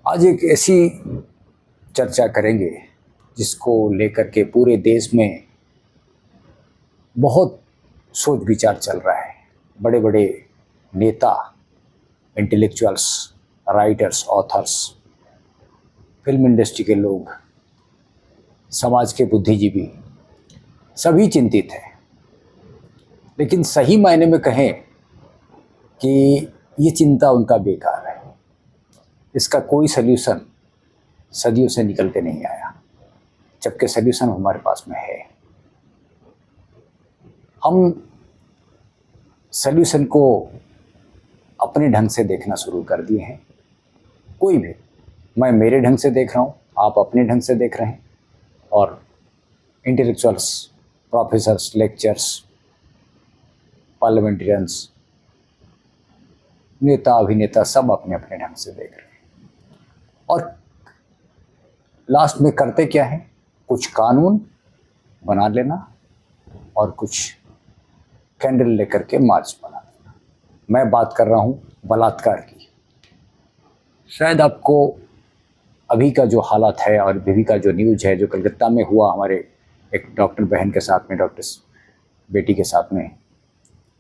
आज एक ऐसी चर्चा करेंगे जिसको लेकर के पूरे देश में बहुत सोच विचार चल रहा है। बड़े बड़े नेता, intellectuals, writers, authors, film industry के लोग, समाज के बुद्धिजीवी सभी चिंतित हैं। लेकिन सही मायने में कहें कि ये चिंता उनका बेकार है। इसका कोई सल्यूशन सदियों से निकल के नहीं आया, जबकि सल्यूशन हमारे पास में है। हम सल्यूशन को अपने ढंग से देखना शुरू कर दिए हैं। कोई भी, मैं मेरे ढंग से देख रहा हूँ, आप अपने ढंग से देख रहे हैं, और इंटेलेक्चुअल्स, प्रोफेसर्स, लेक्चर्स, पार्लियामेंटेरियंस, नेता, अभिनेता सब अपने अपने ढंग से देख रहे हैं। और लास्ट में करते क्या है? कुछ कानून बना लेना और कुछ कैंडल लेकर के मार्च बना देना। मैं बात कर रहा हूँ बलात्कार की। शायद आपको अभी का जो हालत है और अभी का जो न्यूज़ है, जो कलकत्ता में हुआ हमारे एक डॉक्टर बहन के साथ में, डॉक्टर बेटी के साथ में,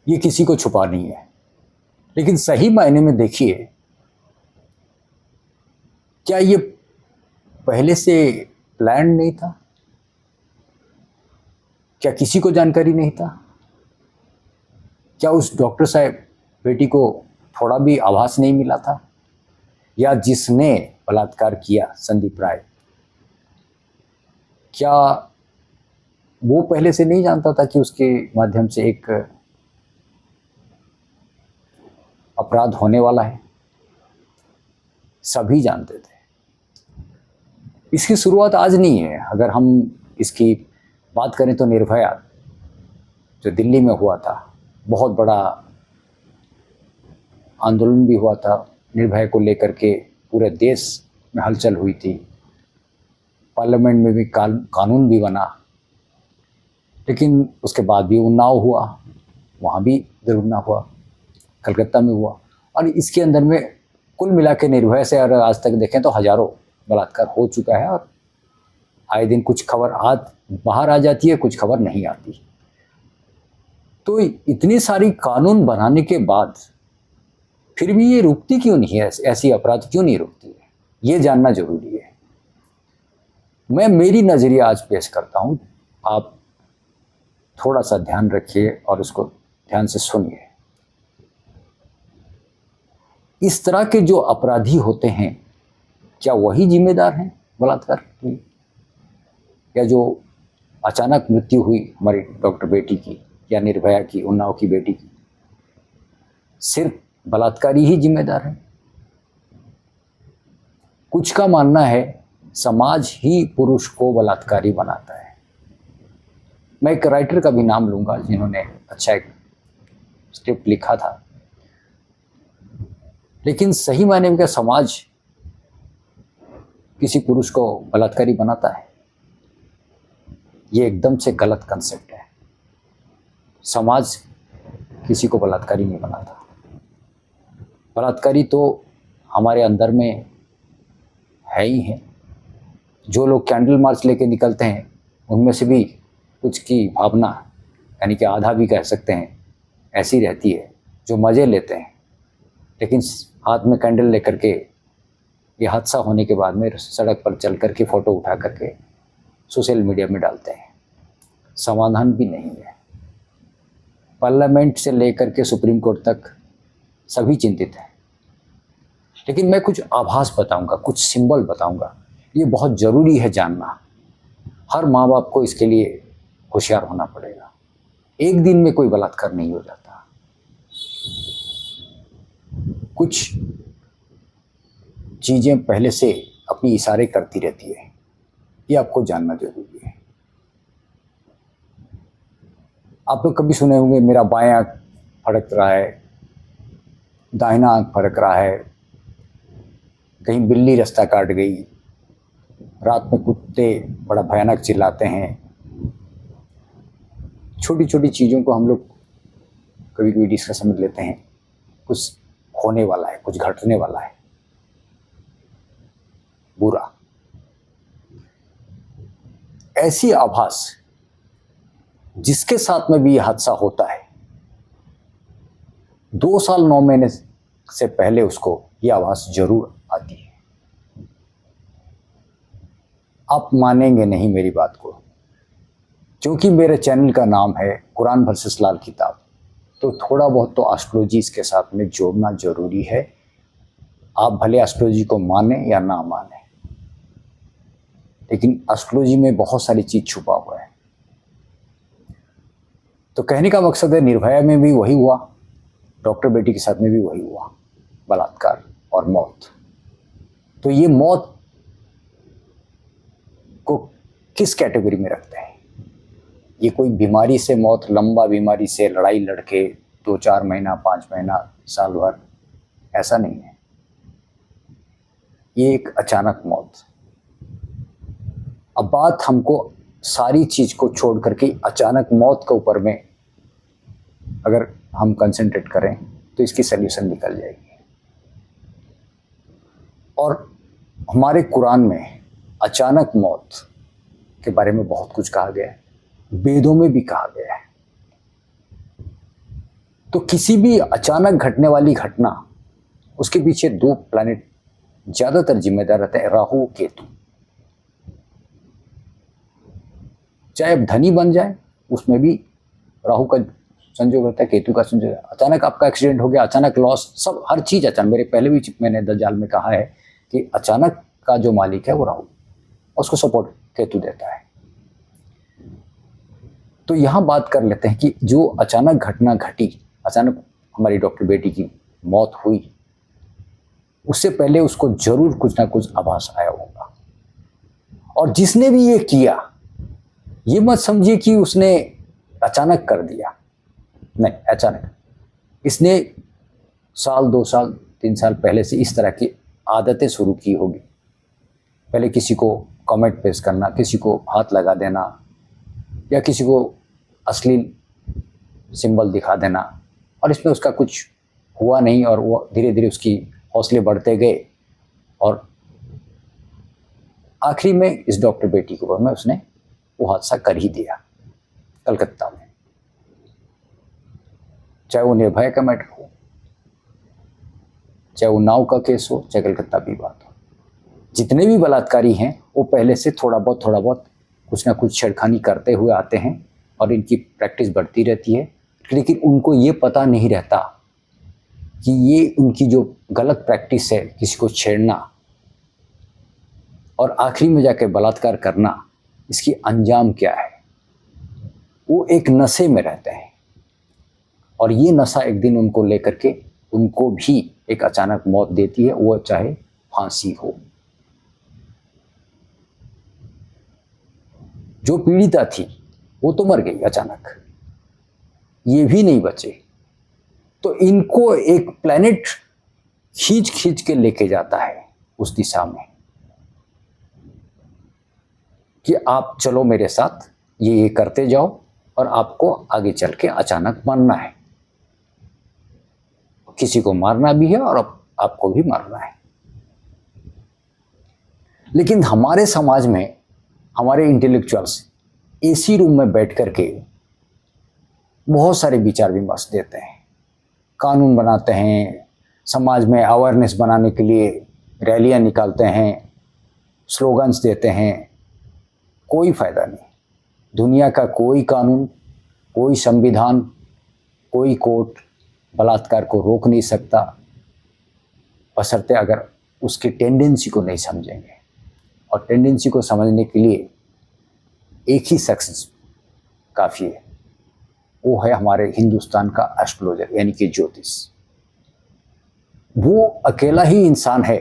ये किसी को छुपा नहीं है। लेकिन सही मायने में देखिए, क्या ये पहले से प्लान नहीं था? क्या किसी को जानकारी नहीं था? क्या उस डॉक्टर साहब बेटी को थोड़ा भी आभास नहीं मिला था? या जिसने बलात्कार किया, संदीप राय, क्या वो पहले से नहीं जानता था कि उसके माध्यम से एक अपराध होने वाला है? सभी जानते थे। इसकी शुरुआत आज नहीं है। अगर हम इसकी बात करें तो निर्भया जो दिल्ली में हुआ था, बहुत बड़ा आंदोलन भी हुआ था। निर्भया को लेकर के पूरे देश में हलचल हुई थी। पार्लियामेंट में भी कानून भी बना। लेकिन उसके बाद भी उन्नाव हुआ, वहाँ भी दुर्घटना हुआ, कलकत्ता में हुआ। और इसके अंदर में कुल मिला के निर्भया से अगर आज तक देखें तो हजारों बलात्कार हो चुका है। और आए दिन कुछ खबर बाहर आ जाती है, कुछ खबर नहीं आती। तो इतनी सारी कानून बनाने के बाद फिर भी ये रुकती क्यों नहीं है? ऐसी अपराध क्यों नहीं रुकती है? ये जानना जरूरी है। मैं मेरी नज़रिया आज पेश करता हूँ, आप थोड़ा सा ध्यान रखिए और उसको ध्यान से सुनिए। इस तरह के जो अपराधी होते हैं, क्या वही जिम्मेदार हैं बलात्कार के लिए? या जो अचानक मृत्यु हुई हमारी डॉक्टर बेटी की, या निर्भया की, उन्नाव की बेटी की, सिर्फ बलात्कारी ही जिम्मेदार है? कुछ का मानना है समाज ही पुरुष को बलात्कारी बनाता है। मैं एक राइटर का भी नाम लूंगा जिन्होंने अच्छा एक स्क्रिप्ट लिखा था। लेकिन सही मायने में क्या समाज किसी पुरुष को बलात्कारी बनाता है? ये एकदम से गलत कंसेप्ट है। समाज किसी को बलात्कारी नहीं बनाता। बलात्कारी तो हमारे अंदर में है ही है। जो लोग कैंडल मार्च लेके निकलते हैं, उनमें से भी कुछ की भावना, यानी कि आधा भी कह सकते हैं, ऐसी रहती है जो मज़े लेते हैं, लेकिन हाथ में कैंडल लेकर के ये हादसा होने के बाद में सड़क पर चल करके फ़ोटो उठा करके सोशल मीडिया में डालते हैं। समाधान भी नहीं है। पार्लियामेंट से लेकर के सुप्रीम कोर्ट तक सभी चिंतित हैं। लेकिन मैं कुछ आभास बताऊंगा, कुछ सिंबल बताऊंगा। ये बहुत ज़रूरी है जानना। हर माँ बाप को इसके लिए होशियार होना पड़ेगा। एक दिन में कोई बलात्कार नहीं हो जाता। कुछ चीज़ें पहले से अपनी इशारे करती रहती है। ये आपको जानना जरूरी है। आप लोग कभी सुने होंगे, मेरा बायां आँख फड़क रहा है, दाहिना आँख फड़क रहा है, कहीं बिल्ली रास्ता काट गई, रात में कुत्ते बड़ा भयानक चिल्लाते हैं। छोटी छोटी चीज़ों को हम लोग कभी कभी डिस्कशन में लेते हैं। कुछ होने वाला है, कुछ घटने वाला है। बुरा। ऐसी आभास जिसके साथ में भी यह हादसा होता है, 2 साल 9 महीने से पहले उसको यह आभास जरूर आती है। आप मानेंगे नहीं मेरी बात को, क्योंकि मेरे चैनल का नाम है कुरान वर्सेस लाल किताब, तो थोड़ा बहुत तो एस्ट्रोलॉजी इसके साथ में जोड़ना जरूरी है। आप भले एस्ट्रोलॉजी को माने या ना माने, लेकिन एस्ट्रोलॉजी में बहुत सारी चीज छुपा हुआ है। तो कहने का मकसद है, निर्भया में भी वही हुआ, डॉक्टर बेटी के साथ में भी वही हुआ, बलात्कार और मौत। तो ये मौत को किस कैटेगरी में रखते हैं? ये कोई बीमारी से मौत, लंबा बीमारी से लड़ाई लड़के 2-4 महीना, 5 महीना, साल भर, ऐसा नहीं है। ये एक अचानक मौत। अब बात हमको सारी चीज को छोड़ करके अचानक मौत के ऊपर में अगर हम कंसंट्रेट करें तो इसकी सल्यूशन निकल जाएगी। और हमारे कुरान में अचानक मौत के बारे में बहुत कुछ कहा गया है, वेदों में भी कहा गया है। तो किसी भी अचानक घटने वाली घटना, उसके पीछे 2 प्लैनेट ज्यादातर जिम्मेदार रहते हैं, राहु केतु। चाहे अब धनी बन जाए, उसमें भी राहु का संयोग रहता है, केतु का संयोग। अचानक आपका एक्सीडेंट हो गया, अचानक लॉस, सब हर चीज अचानक। मेरे पहले भी मैंने दज्जाल में कहा है कि अचानक का जो मालिक है वो राहु, उसको सपोर्ट केतु देता है। तो यहां बात कर लेते हैं कि जो अचानक घटना घटी, अचानक हमारी डॉक्टर बेटी की मौत हुई, उससे पहले उसको जरूर कुछ ना कुछ आभास आया होगा। और जिसने भी ये किया, ये मत समझिए कि उसने अचानक कर दिया, नहीं, अचानक इसने साल, 2 साल, 3 साल पहले से इस तरह की आदतें शुरू की होगी। पहले किसी को कमेंट पेश करना, किसी को हाथ लगा देना, या किसी को अश्लील सिंबल दिखा देना, और इसमें उसका कुछ हुआ नहीं, और वो धीरे धीरे उसकी हौसले बढ़ते गए, और आखिरी में इस डॉक्टर बेटी के ऊपर में उसने वो हादसा कर ही दिया कलकत्ता में। चाहे वो निर्भया का मैटर हो, चाहे वो नाव का केस हो, चाहे कलकत्ता की बात हो, जितने भी बलात्कारी हैं वो पहले से थोड़ा बहुत कुछ ना कुछ छेड़खानी करते हुए आते हैं, और इनकी प्रैक्टिस बढ़ती रहती है। लेकिन उनको ये पता नहीं रहता कि ये उनकी जो गलत प्रैक्टिस है, किसी को छेड़ना और आखिरी में जाकर बलात्कार करना, इसकी अंजाम क्या है। वो एक नशे में रहते हैं, और ये नशा एक दिन उनको लेकर के उनको भी एक अचानक मौत देती है, वो चाहे फांसी हो। जो पीड़िता थी वो तो मर गई अचानक, ये भी नहीं बचे। तो इनको एक प्लैनेट खींच के लेके जाता है उस दिशा में कि आप चलो मेरे साथ, ये करते जाओ, और आपको आगे चल के अचानक मरना है। किसी को मारना भी है और आपको भी मारना है। लेकिन हमारे समाज में हमारे इंटेलेक्चुअल्स एसी रूम में बैठ करके बहुत सारे विचार विमर्श देते हैं, कानून बनाते हैं, समाज में अवेयरनेस बनाने के लिए रैलियां निकालते हैं, स्लोगन्स देते हैं। कोई फायदा नहीं। दुनिया का कोई कानून, कोई संविधान, कोई कोर्ट बलात्कार को रोक नहीं सकता, बशर्ते अगर उसकी टेंडेंसी को नहीं समझेंगे। और टेंडेंसी को समझने के लिए एक ही शख्स काफ़ी है, वो है हमारे हिंदुस्तान का एस्ट्रोलॉजर, यानी कि ज्योतिष। वो अकेला ही इंसान है,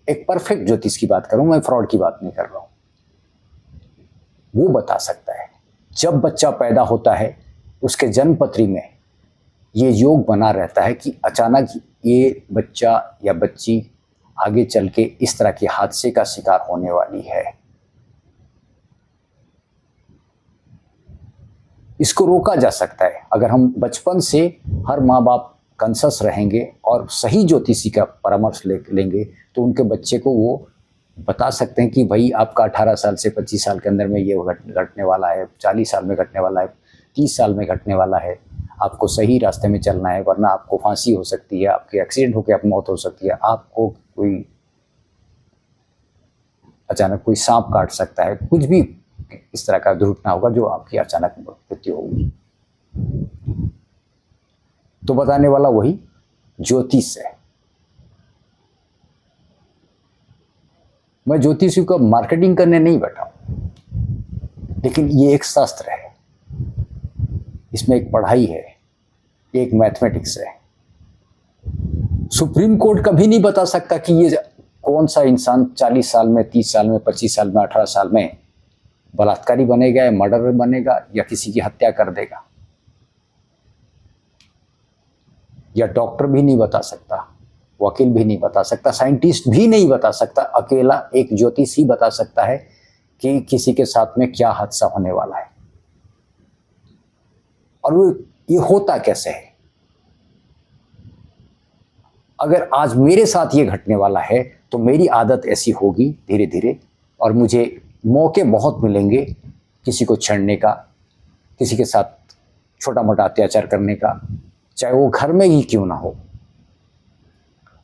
एक परफेक्ट ज्योतिष की बात करूं मैं, फ्रॉड की बात नहीं कर रहा हूं। वो बता सकता है जब बच्चा पैदा होता है उसके जन्म पत्री में ये योग बना रहता है कि अचानक ये बच्चा या बच्ची आगे चल के इस तरह के हादसे का शिकार होने वाली है। इसको रोका जा सकता है अगर हम बचपन से हर माँ बाप कॉन्शियस रहेंगे और सही ज्योतिषी का परामर्श लेंगे, तो उनके बच्चे को वो बता सकते हैं कि भाई आपका 18 साल से 25 साल के अंदर में ये घटने वाला है, 40 साल में घटने वाला है, 30 साल में घटने वाला है, आपको सही रास्ते में चलना है, वरना आपको फांसी हो सकती है, आपके एक्सीडेंट होकर आप मौत हो सकती है, आपको कोई अचानक कोई सांप काट सकता है, कुछ भी इस तरह का दुर्घटना होगा जो आपकी अचानक मृत्यु होगी। तो बताने वाला वही ज्योतिष है। मैं ज्योतिषी को मार्केटिंग करने नहीं बैठा हूं, लेकिन ये एक शास्त्र है, इसमें एक पढ़ाई है, एक मैथमेटिक्स है। सुप्रीम कोर्ट कभी नहीं बता सकता कि ये कौन सा इंसान 40 साल में, 30 साल में, 25 साल में, 18 साल में बलात्कारी बनेगा या मर्डरर बनेगा या किसी की हत्या कर देगा। या डॉक्टर भी नहीं बता सकता, वकील भी नहीं बता सकता, साइंटिस्ट भी नहीं बता सकता, अकेला एक ज्योतिष ही बता सकता है कि किसी के साथ में क्या हादसा होने वाला है और वो ये होता कैसे है। अगर आज मेरे साथ ये घटने वाला है तो मेरी आदत ऐसी होगी धीरे धीरे, और मुझे मौके बहुत मिलेंगे किसी को छेड़ने का, किसी के साथ छोटा मोटा अत्याचार करने का, चाहे वो घर में ही क्यों ना हो।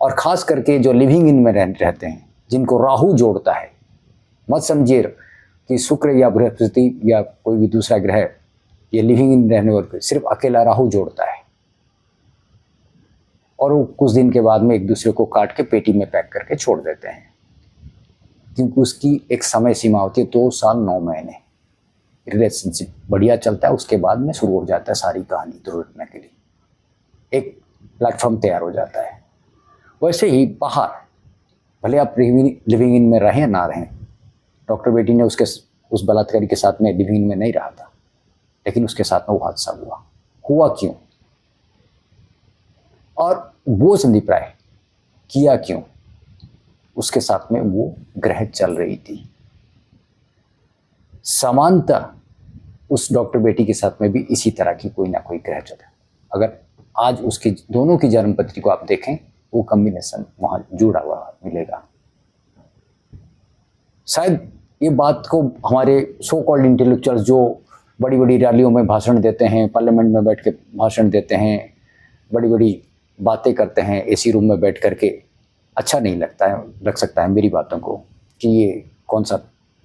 और ख़ास करके जो लिविंग इन में रहते हैं, जिनको राहु जोड़ता है, मत समझिए कि शुक्र या बृहस्पति या कोई भी दूसरा ग्रह ये लिविंग इन रहने वाले, सिर्फ अकेला राहु जोड़ता है। और वो कुछ दिन के बाद में एक दूसरे को काट के पेटी में पैक करके छोड़ देते हैं, क्योंकि उसकी एक समय सीमा होती है, 2 साल 9 महीने रिलेशनशिप बढ़िया चलता है, उसके बाद में शुरू हो जाता है सारी कहानी दुर्घटना के लिए, एक प्लेटफॉर्म तैयार हो जाता है। वैसे ही बाहर भले आप लिविंग इन में रहें ना रहें, डॉक्टर बेटी ने उस बलात्कारी के साथ में लिविंग इन में नहीं रहा था, लेकिन उसके साथ में वो हादसा हुआ क्यों, और वो संधिप्राय किया क्यों, उसके साथ में वो ग्रह चल रही थी। समानता उस डॉक्टर बेटी के साथ में भी इसी तरह की कोई ना कोई ग्रह चला। अगर आज उसकी दोनों की जन्म पत्री को आप देखें, वो कॉम्बिनेशन वहां जुड़ा हुआ मिलेगा। शायद ये बात को हमारे सो कॉल्ड इंटेलेक्चुअल्स जो बड़ी बड़ी रैलियों में भाषण देते हैं, पार्लियामेंट में बैठ के भाषण देते हैं, बड़ी बड़ी बातें करते हैं एसी रूम में बैठ करके, अच्छा नहीं लगता है, लग सकता है मेरी बातों को कि ये कौन सा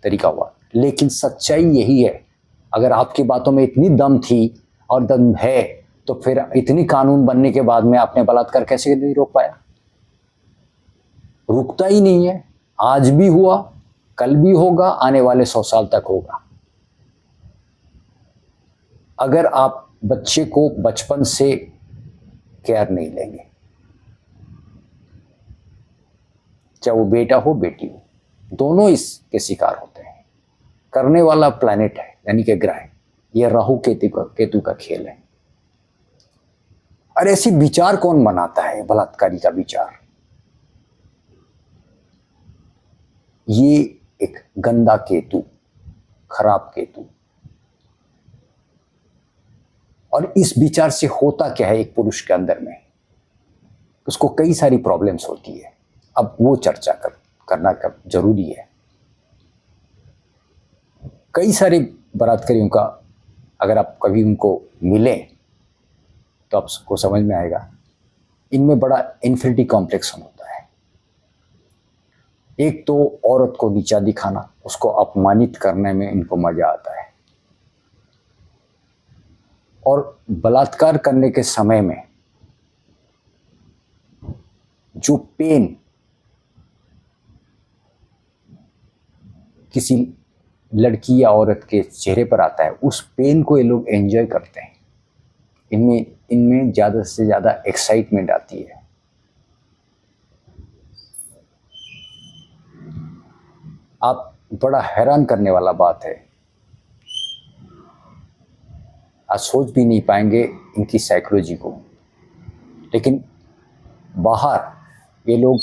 तरीका हुआ, लेकिन सच्चाई यही है। अगर आपकी बातों में इतनी दम थी और दम है, तो फिर इतनी कानून बनने के बाद में आपने बलात्कार कैसे नहीं रोक पाया? रुकता ही नहीं है। आज भी हुआ, कल भी होगा, आने वाले 100 साल तक होगा। अगर आप बच्चे को बचपन से केयर नहीं लेंगे, चाहे वो बेटा हो बेटी हो, दोनों इसके शिकार होते हैं। करने वाला प्लैनेट है, यानी कि ग्रह, यह राहु केतु का खेल है। और ऐसी विचार कौन बनाता है, बलात्कारी का विचार? ये एक गंदा केतु, खराब केतु। और इस विचार से होता क्या है एक पुरुष के अंदर में, उसको कई सारी प्रॉब्लम्स होती है। अब वो चर्चा करना जरूरी है। कई सारे बलात्कारियों का अगर आप कभी उनको मिलें तो आपको समझ में आएगा, इनमें बड़ा इन्फिनिटी कॉम्प्लेक्स होता है। एक तो औरत को नीचा दिखाना, उसको अपमानित करने में इनको मजा आता है, और बलात्कार करने के समय में जो पेन किसी लड़की या औरत के चेहरे पर आता है, उस पेन को ये लोग एंजॉय करते हैं। इनमें ज़्यादा से ज़्यादा एक्साइटमेंट आती है। आप बड़ा हैरान करने वाला बात है, आज सोच भी नहीं पाएंगे इनकी साइकोलॉजी को। लेकिन बाहर ये लोग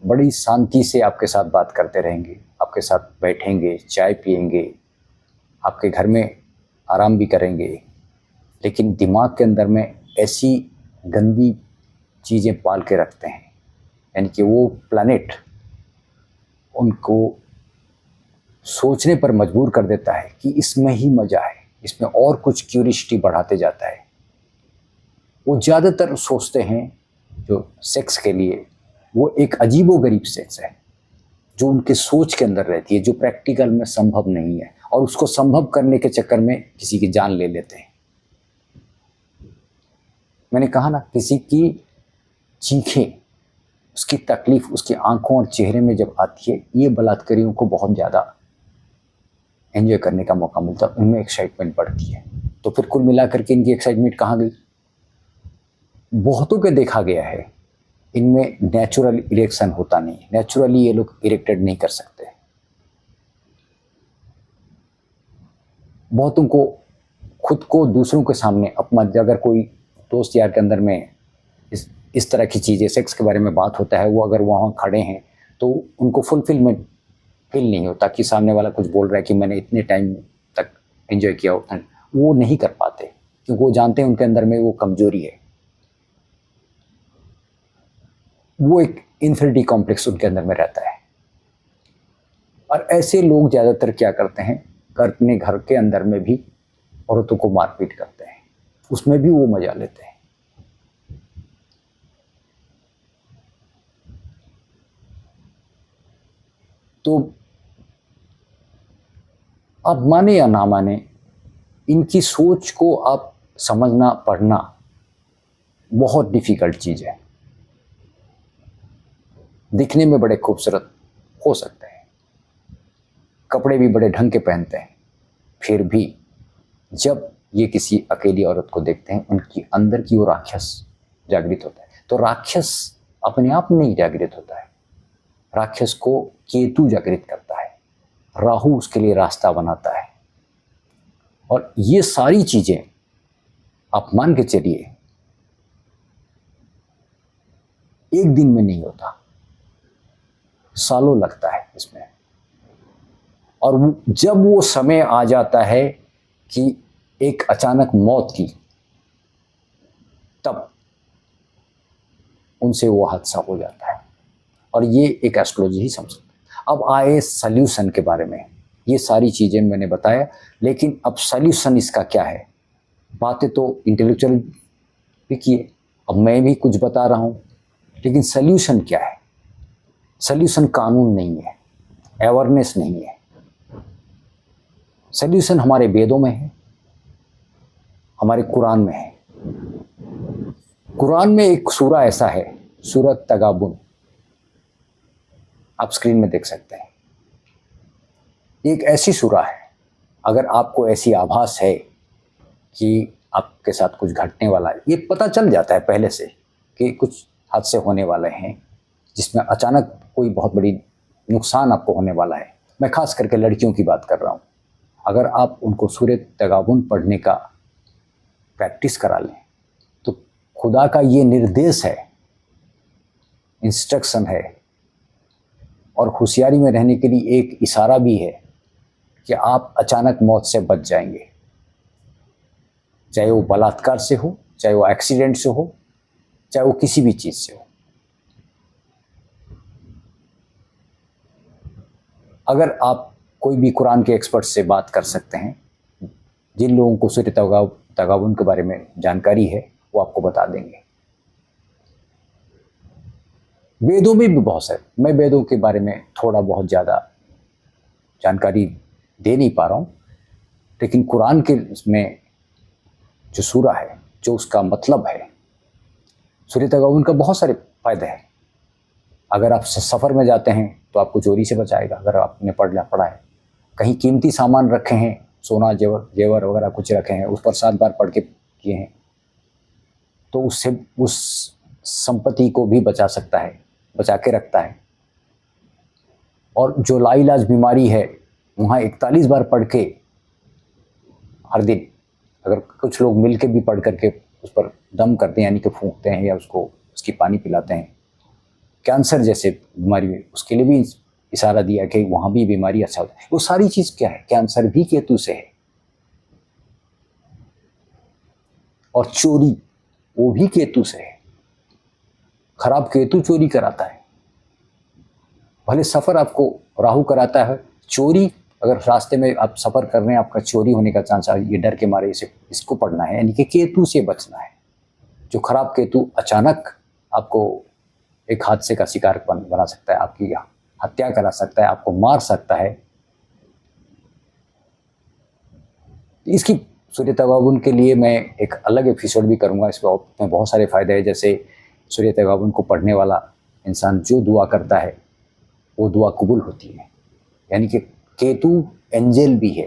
बड़ी शांति से आपके साथ बात करते रहेंगे, आपके साथ बैठेंगे, चाय पिएंगे, आपके घर में आराम भी करेंगे, लेकिन दिमाग के अंदर में ऐसी गंदी चीज़ें पाल के रखते हैं। यानी कि वो प्लैनेट उनको सोचने पर मजबूर कर देता है कि इसमें ही मज़ा है, इसमें और कुछ क्यूरियोसिटी बढ़ाते जाता है। वो ज़्यादातर सोचते हैं जो सेक्स के लिए वो एक अजीबोगरीब सेक्स है जो उनके सोच के अंदर रहती है, जो प्रैक्टिकल में संभव नहीं है, और उसको संभव करने के चक्कर में किसी की जान ले लेते हैं। मैंने कहा ना, किसी की चीखें, उसकी तकलीफ उसकी आंखों और चेहरे में जब आती है, ये बलात्कारियों को बहुत ज़्यादा एंजॉय करने का मौका मिलता है, उनमें एक्साइटमेंट बढ़ती है। तो फिर कुल मिलाकर के इनकी एक्साइटमेंट कहाँ गई? बहुतों के देखा गया है इनमें नेचुरल इरेक्शन होता नहीं, नेचुरली ये लोग इरेक्टेड नहीं कर सकते। बहुतों को खुद को दूसरों के सामने अपना, अगर कोई दोस्त यार के अंदर में इस तरह की चीज़ें, सेक्स के बारे में बात होता है, वो अगर वहाँ खड़े हैं तो उनको फुलफिलमेंट फील नहीं होता कि सामने वाला कुछ बोल रहा है कि मैंने इतने टाइम तक एंजॉय किया होता है, वो नहीं कर पाते क्योंकि वो जानते हैं उनके अंदर में वो कमजोरी है, वो एक इन्फिनिटी कॉम्प्लेक्स उनके अंदर में रहता है। और ऐसे लोग ज़्यादातर क्या करते हैं, अपने घर के अंदर में भी औरतों को मारपीट करते हैं, उसमें भी वो मजा लेते हैं। तो आप माने या ना माने, इनकी सोच को आप समझना, पढ़ना बहुत डिफिकल्ट चीज़ है। दिखने में बड़े खूबसूरत हो सकते हैं, कपड़े भी बड़े ढंग के पहनते हैं, फिर भी जब ये किसी अकेली औरत को देखते हैं, उनकी अंदर की वो राक्षस जागृत होता है। तो राक्षस अपने आप नहीं जागृत होता है, राक्षस को केतु जागृत करता है, राहु उसके लिए रास्ता बनाता है। और ये सारी चीजें आप मान के चलिए एक दिन में नहीं होता, सालों लगता है इसमें। और जब वो समय आ जाता है कि एक अचानक मौत की, तब उनसे वो हादसा हो जाता है। और ये एक एस्ट्रोलॉजी ही समझ सकते हैं। अब आए सल्यूशन के बारे में, ये सारी चीज़ें मैंने बताया, लेकिन अब सल्यूशन इसका क्या है? बातें तो इंटेलेक्चुअल भी किए, अब मैं भी कुछ बता रहा हूँ, लेकिन सल्यूशन क्या है? सल्यूशन कानून नहीं है, अवेयरनेस नहीं है। सल्यूशन हमारे वेदों में है, हमारे कुरान में है। कुरान में एक सूरा ऐसा है, सूरत तगाबुन, आप स्क्रीन में देख सकते हैं। एक ऐसी सूरा है, अगर आपको ऐसी आभास है कि आपके साथ कुछ घटने वाला है, ये पता चल जाता है पहले से कि कुछ हादसे होने वाले हैं, जिसमें अचानक कोई बहुत बड़ी नुकसान आपको होने वाला है। मैं खास करके लड़कियों की बात कर रहा हूँ। अगर आप उनको सूरत तगाबुन पढ़ने का प्रैक्टिस करा लें, तो खुदा का ये निर्देश है, इंस्ट्रक्शन है, और होशियारी में रहने के लिए एक इशारा भी है कि आप अचानक मौत से बच जाएंगे, चाहे वो बलात्कार से हो, चाहे वो एक्सीडेंट से हो, चाहे वो किसी भी चीज़ से हो। अगर आप कोई भी कुरान के एक्सपर्ट से बात कर सकते हैं, जिन लोगों को सूरत तगाबुन के बारे में जानकारी है, वो आपको बता देंगे। वेदों में भी बहुत सारे, मैं वेदों के बारे में थोड़ा बहुत ज़्यादा जानकारी दे नहीं पा रहा हूँ, लेकिन कुरान के में जो सूरा है, जो उसका मतलब है, सूरत तगाबुन का बहुत सारे फायदे हैं। अगर आप सफ़र में जाते हैं तो आपको चोरी से बचाएगा, अगर आपने पढ़ा है। कहीं कीमती सामान रखे हैं, सोना जेवर वगैरह कुछ रखे हैं, उस पर 7 बार पढ़ के किए हैं, तो उससे उस संपत्ति को भी बचा सकता है, बचा के रखता है। और जो लाइलाज बीमारी है, वहाँ 41 बार पढ़ के हर दिन, अगर कुछ लोग मिल के भी पढ़ करके उस पर दम करते हैं, यानी कि फूंकते हैं या उसकी पानी पिलाते हैं। कैंसर जैसे बीमारी में उसके लिए भी इशारा दिया कि वहाँ भी बीमारी अच्छा होता है। वो सारी चीज़ क्या है? कैंसर भी केतु से है, और चोरी वो भी केतु से है। खराब केतु चोरी कराता है। भले सफ़र आपको राहु कराता है, चोरी अगर रास्ते में आप सफ़र कर रहे हैं, आपका चोरी होने का चांस है, ये डर के मारे इसको पढ़ना है, यानी कि केतु से बचना है। जो खराब केतु अचानक आपको एक हादसे का शिकार बना सकता है, आपकी हत्या करा सकता है, आपको मार सकता है। इसकी सूर्य तगाबुन के लिए मैं एक अलग एपिसोड भी करूँगा। इसमें बहुत सारे फ़ायदे हैं। जैसे सूर्य तगाबुन को पढ़ने वाला इंसान जो दुआ करता है वो दुआ कबूल होती है, यानी कि केतु एंजल भी है,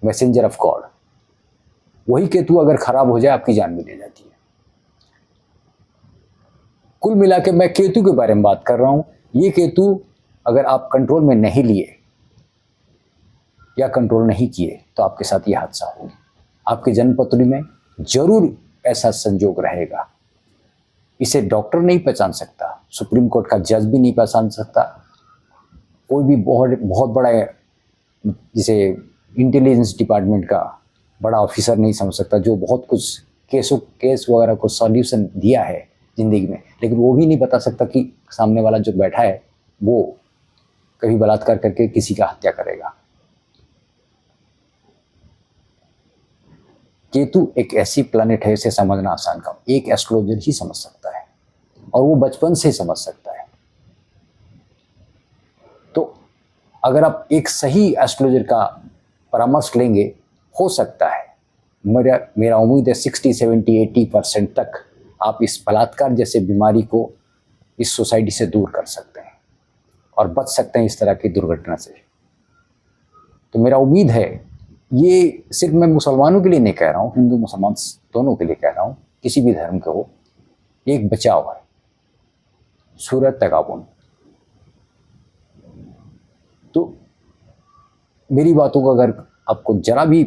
मैसेंजर ऑफ गॉड। वही केतु अगर खराब हो जाए आपकी जान भी ले जाती है। कुल मिला के मैं केतु के बारे में बात कर रहा हूं। ये केतु अगर आप कंट्रोल में नहीं लिए या कंट्रोल नहीं किए तो आपके साथ ये हादसा होगा। आपके जन्मपत्री में जरूर ऐसा संजोग रहेगा। इसे डॉक्टर नहीं पहचान सकता, सुप्रीम कोर्ट का जज भी नहीं पहचान सकता, कोई भी बहुत बड़ा जिसे इंटेलिजेंस डिपार्टमेंट का बड़ा ऑफिसर नहीं समझ सकता, जो बहुत कुछ केस वगैरह को सॉल्यूशन दिया है ज़िंदगी में, लेकिन वो भी नहीं बता सकता कि सामने वाला जो बैठा है वो कभी बलात्कार करके किसी का हत्या करेगा। केतु एक ऐसी प्लैनेट है, इसे समझना आसान काम, एक एस्ट्रोलॉजर ही समझ सकता है और वो बचपन से समझ सकता है। तो अगर आप एक सही एस्ट्रोलॉजर का परामर्श लेंगे, हो सकता है, मेरा उम्मीद है 60, 70, 80% तक आप इस बलात्कार जैसे बीमारी को इस सोसाइटी से दूर कर सकते हैं और बच सकते हैं इस तरह की दुर्घटना से। तो मेरा उम्मीद है, ये सिर्फ मैं मुसलमानों के लिए नहीं कह रहा हूँ, हिंदू मुसलमान दोनों के लिए कह रहा हूँ, किसी भी धर्म के हो, एक बचाव है, सूर्य तगाबुन। तो मेरी बातों का अगर आपको जरा भी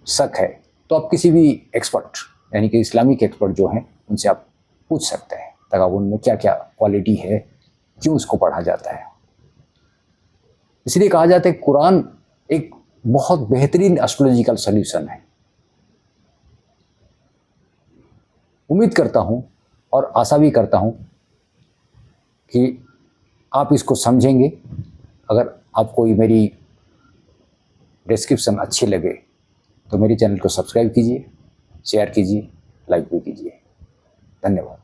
शक है तो आप किसी भी एक्सपर्ट, यानी कि इस्लामिक एक्सपर्ट जो हैं, उनसे आप पूछ सकते हैं तगाबुन में क्या क्या क्वालिटी है, क्यों इसको पढ़ा जाता है। इसलिए कहा जाता है कुरान एक बहुत बेहतरीन एस्ट्रोलॉजिकल सॉल्यूशन है। उम्मीद करता हूं और आशा भी करता हूं कि आप इसको समझेंगे। अगर आपको ये मेरी डिस्क्रिप्शन अच्छी लगे तो मेरे चैनल को सब्सक्राइब कीजिए, शेयर कीजिए, लाइक भी कीजिए। धन्यवाद।